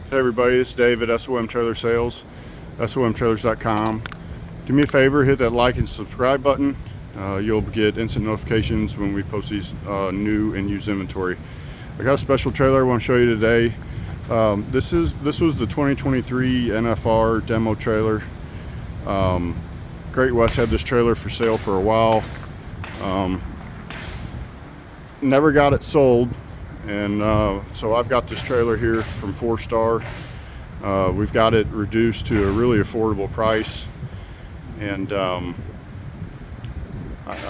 Hey everybody, it's Dave at SOM Trailer Sales, SOMtrailers.com. Do me a favor, hit that like and subscribe button. You'll get instant notifications when we post these new and used inventory. I got a special trailer I want to show you today. This was the 2023 NFR demo trailer. Great West had this trailer for sale for a while. Never got it sold. And so I've got this trailer here from 4-Star. We've got it reduced to a really affordable price, and I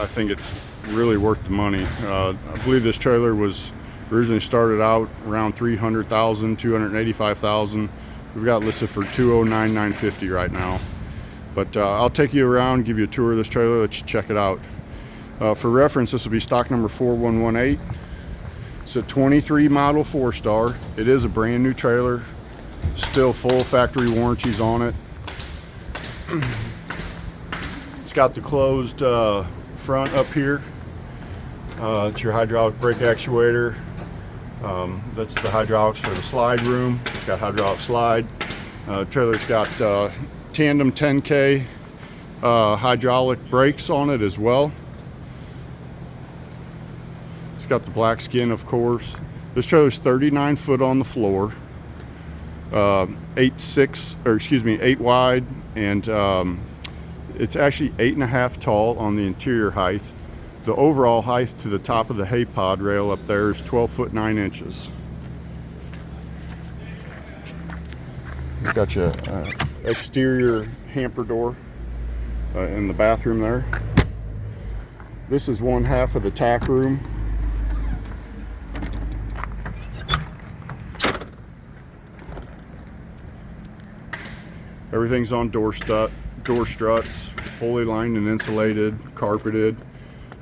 think it's really worth the money. I believe this trailer was originally started out around $300,000, $285,000. We've got it listed for $209,950 right now. But I'll take you around, give you a tour of this trailer, let you check it out. For reference, this will be stock number 4118. It's a 23 model 4-Star. It is a brand new trailer, still full factory warranties on it. It's got the closed front up here. It's your hydraulic brake actuator. That's the hydraulics for the slide room. It's got hydraulic slide. Trailer's got tandem 10K hydraulic brakes on it as well. It's got the black skin, of course. This trailer's 39 foot on the floor, 8 wide, and it's actually 8.5 tall on the interior height. The overall height to the top of the hay pod rail up there is 12 foot 9 inches. You've got your exterior hamper door in the bathroom there. This is one half of the tack room. Everything's on door struts, fully lined and insulated, carpeted.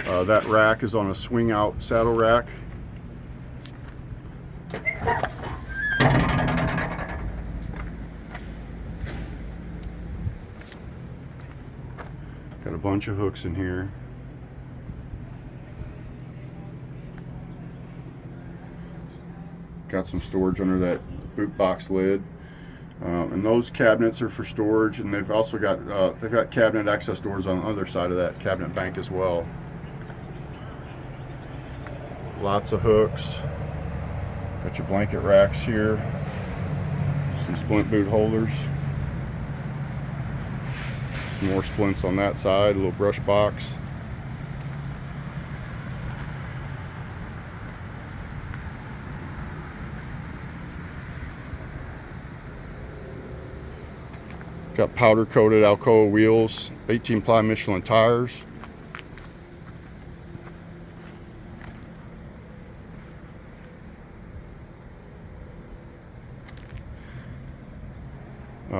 That rack is on a swing out saddle rack. Got a bunch of hooks in here. Got some storage under that boot box lid. And those cabinets are for storage, and they've also got cabinet access doors on the other side of that cabinet bank as well. Lots of hooks. Got your blanket racks here. Some splint boot holders. Some more splints on that side. A little brush box. Got powder coated Alcoa wheels, 18 ply Michelin tires.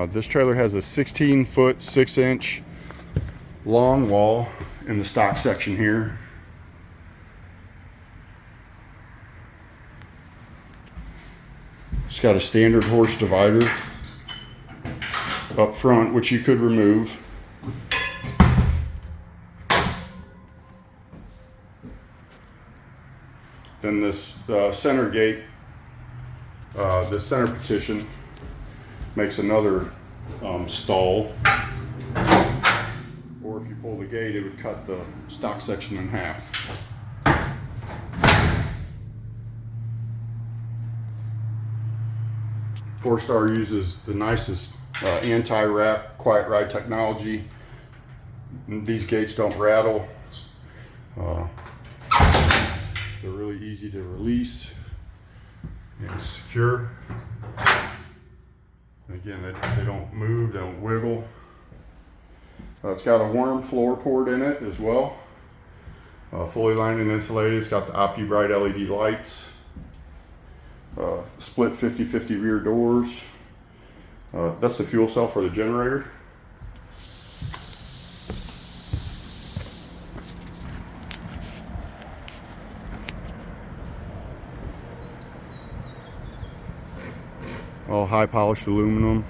This trailer has a 16 foot 6 inch long wall in the stock section here. It's got a standard horse divider up front, which you could remove. Then this center gate, this center partition makes another stall. Or if you pull the gate, it would cut the stock section in half. 4-Star uses the nicest anti-wrap quiet ride technology. These gates don't rattle. They're really easy to release and secure. Again, they don't move, they don't wiggle. It's got a warm floor port in it as well. Fully lined and insulated. It's got the OptiBright LED lights. Split 50-50 rear doors. That's the fuel cell for the generator. All high polished aluminum.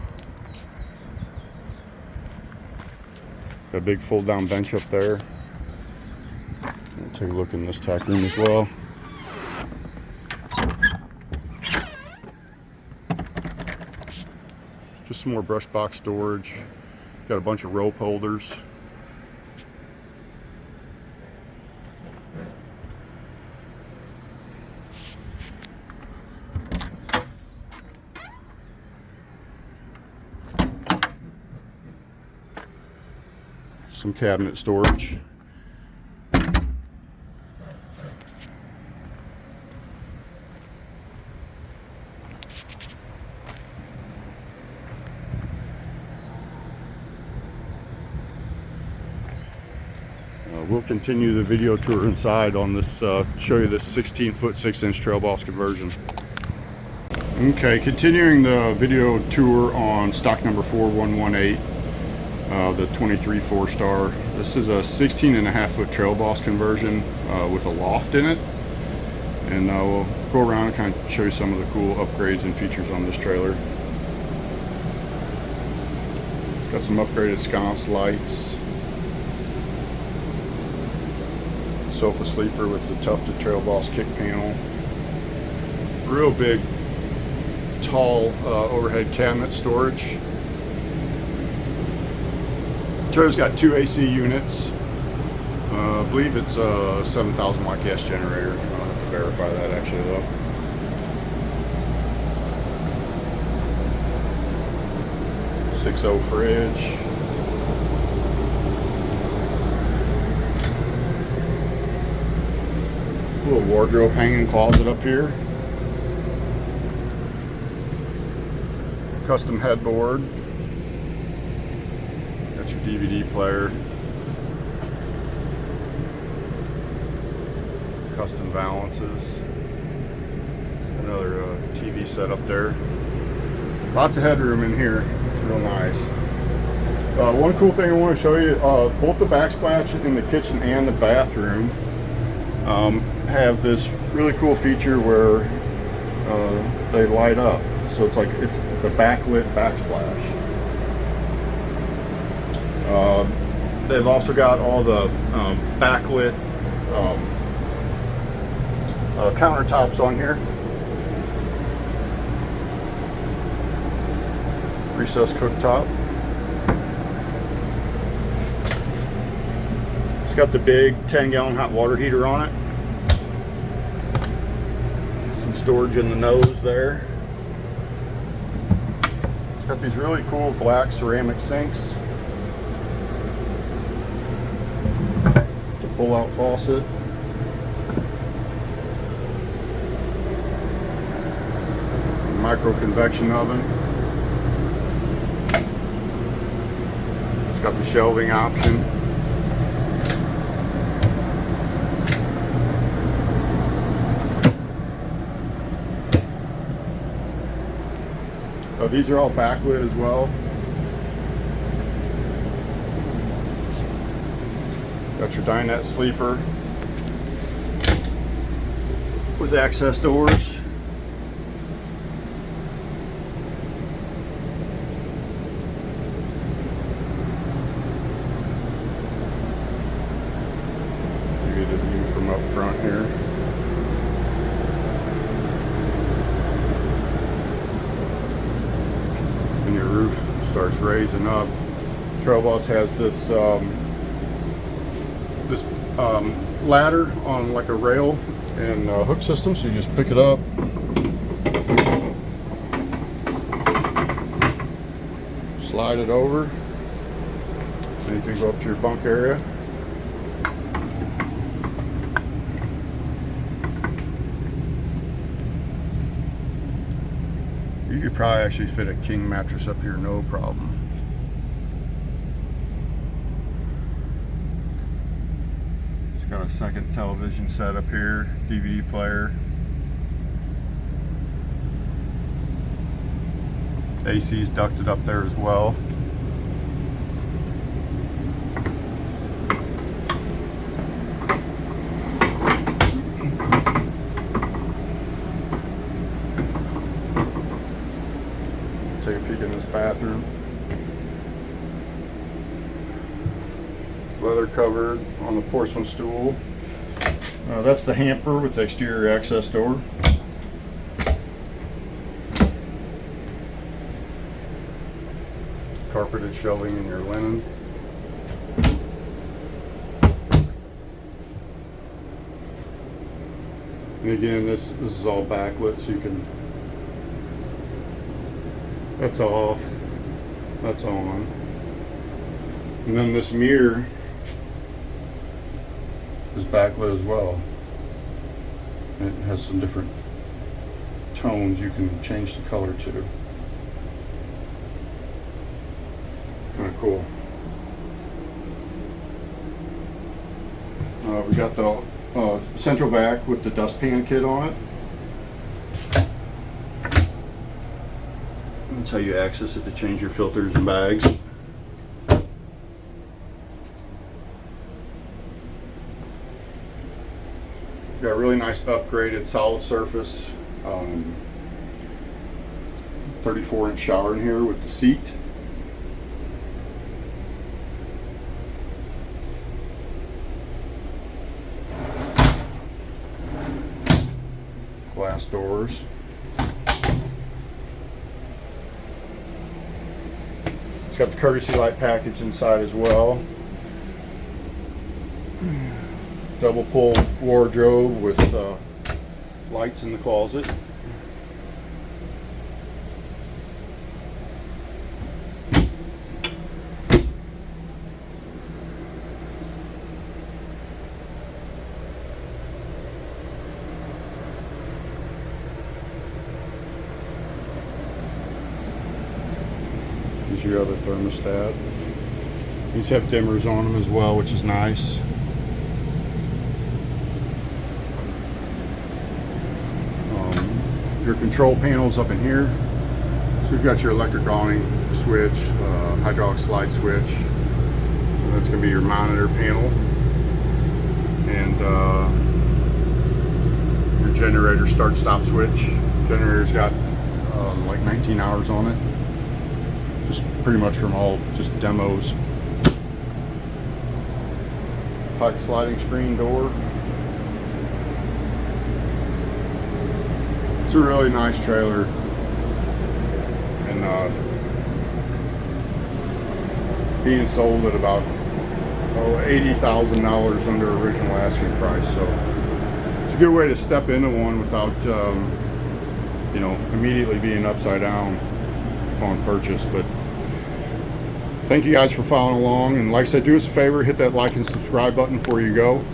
Got a big fold down bench up there. We'll take a look in this tack room as well. Just some more brush box storage. Got a bunch of rope holders. Some cabinet storage. We'll continue the video tour inside on this, show you this 16-foot 6-inch trail boss conversion. Okay, continuing the video tour on stock number 4118, the 23 4-star. This is a 16.5-foot trail boss conversion with a loft in it. And we'll go around and kind of show you some of the cool upgrades and features on this trailer. Got some upgraded sconce lights. Sofa sleeper with the tufted trail boss kick panel. Real big, tall overhead cabinet storage. Trailer's got 2 AC units. I believe it's a 7,000 watt gas generator. I'll have to verify that actually though. .60 fridge. Little wardrobe hanging closet up here. Custom headboard. Got your DVD player. Custom balances. Another TV set up there. Lots of headroom in here. It's real nice. One cool thing I want to show you, both the backsplash in the kitchen and the bathroom have this really cool feature where they light up. So it's like it's a backlit backsplash. They've also got all the backlit countertops on here. Recessed cooktop. It's got the big 10-gallon hot water heater on it. Some storage in the nose there. It's got these really cool black ceramic sinks. The pull-out faucet. Micro convection oven. It's got the shelving option. These are all backlit as well. Got your dinette sleeper with access doors. You get a view from up front here. And your roof starts raising up. Trail Boss has this ladder on like a rail and hook system, so you just pick it up, slide it over, and you can go up to your bunk area. You could probably actually fit a king mattress up here, no problem. It's got a second television set up here, DVD player. AC's ducted up there as well. Take a peek in this bathroom. Leather covered on the porcelain stool. That's the hamper with the exterior access door. carpeted shelving in your linen. And again, this is all backlit, so you can, that's off, that's on. And then this mirror is backlit as well. It has some different tones you can change the color to. Kind of cool. We got the central vac with the dustpan kit on it. That's how you access it to change your filters and bags. Got a really nice upgraded solid surface 34-inch shower in here with the seat. Glass doors. It's got the courtesy light package inside as well. Double pull wardrobe with lights in the closet. Here's your other thermostat. These have dimmers on them as well, which is nice. Your control panels up in here. So you've got your electric awning switch, hydraulic slide switch. That's going to be your monitor panel, and your generator start-stop switch. Generator's got like 19 hours on it. Just pretty much from all just demos. Pike sliding screen door. It's a really nice trailer, and being sold at about $80,000 under original asking price. So it's a good way to step into one without you know, immediately being upside down upon purchase. But thank you guys for following along, and like I said, do us a favor, hit that like and subscribe button before you go.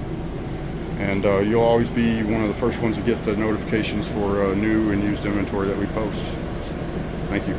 And you'll always be one of the first ones to get the notifications for new and used inventory that we post. Thank you.